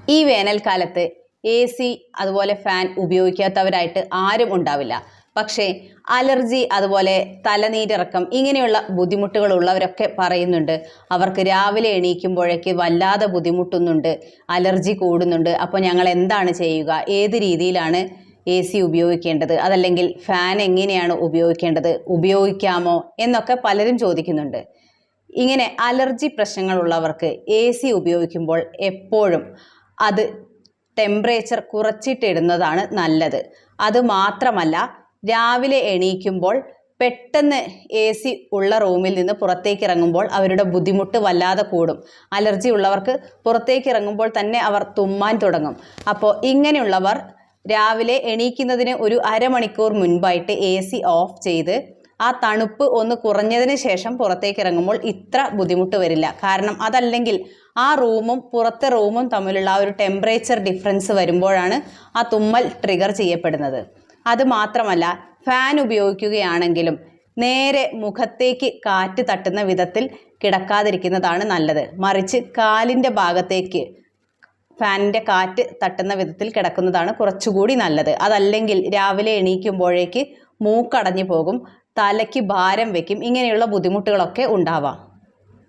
ഈ വേനൽക്കാലത്ത് AC അതുപോലെ ഫാൻ ഉപയോഗിക്കാത്തവരായിട്ട് ആരും ഉണ്ടാവില്ല. പക്ഷേ അലർജി അതുപോലെ തലനീരിറക്കം ഇങ്ങനെയുള്ള ബുദ്ധിമുട്ടുകൾ ഉള്ളവരൊക്കെ പറയുന്നുണ്ട് അവർക്ക് രാവിലെ എണീക്കുമ്പോഴേക്ക് വല്ലാതെ ബുദ്ധിമുട്ടുന്നുണ്ട്, അലർജി കൂടുന്നുണ്ട്. അപ്പോൾ ഞങ്ങൾ എന്താണ് ചെയ്യുക, ഏത് രീതിയിലാണ് AC ഉപയോഗിക്കേണ്ടത്, അതല്ലെങ്കിൽ ഫാൻ എങ്ങനെയാണ് ഉപയോഗിക്കേണ്ടത്, ഉപയോഗിക്കാമോ എന്നൊക്കെ പലരും ചോദിക്കുന്നുണ്ട്. ഇങ്ങനെ അലർജി പ്രശ്നങ്ങളുള്ളവർക്ക് AC ഉപയോഗിക്കുമ്പോൾ എപ്പോഴും അത് ടെമ്പറേച്ചർ കുറച്ചിട്ടിടുന്നതാണ് നല്ലത്. അത് മാത്രമല്ല, രാവിലെ എണീക്കുമ്പോൾ പെട്ടെന്ന് AC ഉള്ള റൂമിൽ നിന്ന് പുറത്തേക്ക് ഇറങ്ങുമ്പോൾ അവരുടെ ബുദ്ധിമുട്ട് വല്ലാതെ കൂടും. അലർജി ഉള്ളവർക്ക് പുറത്തേക്ക് ഇറങ്ങുമ്പോൾ തന്നെ അവർ തുമ്മാൻ തുടങ്ങും. അപ്പോൾ ഇങ്ങനെയുള്ളവർ രാവിലെ എണീക്കുന്നതിന് ഒരു അരമണിക്കൂർ മുൻപായിട്ട് AC ഓഫ് ചെയ്ത് ആ തണുപ്പ് ഒന്ന് കുറഞ്ഞതിന് ശേഷം പുറത്തേക്ക് ഇറങ്ങുമ്പോൾ ഇത്ര ബുദ്ധിമുട്ട് വരില്ല. കാരണം അതല്ലെങ്കിൽ ആ റൂമും പുറത്തെ റൂമും തമ്മിലുള്ള ആ ഒരു ടെമ്പറേച്ചർ ഡിഫറൻസ് വരുമ്പോഴാണ് ആ തുമ്മൽ ട്രിഗർ ചെയ്യപ്പെടുന്നത്. അത് മാത്രമല്ല, ഫാൻ ഉപയോഗിക്കുകയാണെങ്കിലും നേരെ മുഖത്തേക്ക് കാറ്റ് തട്ടുന്ന വിധത്തിൽ കിടക്കാതിരിക്കുന്നതാണ് നല്ലത്. മറിച്ച് കാലിൻ്റെ ഭാഗത്തേക്ക് ഫാനിൻ്റെ കാറ്റ് തട്ടുന്ന വിധത്തിൽ കിടക്കുന്നതാണ് കുറച്ചുകൂടി നല്ലത്. അതല്ലെങ്കിൽ രാവിലെ എണീക്കുമ്പോഴേക്ക് മൂക്കടഞ്ഞു പോകും, തലയ്ക്ക് ഭാരം വയ്ക്കും, ഇങ്ങനെയുള്ള ബുദ്ധിമുട്ടുകളൊക്കെ ഉണ്ടാവാം.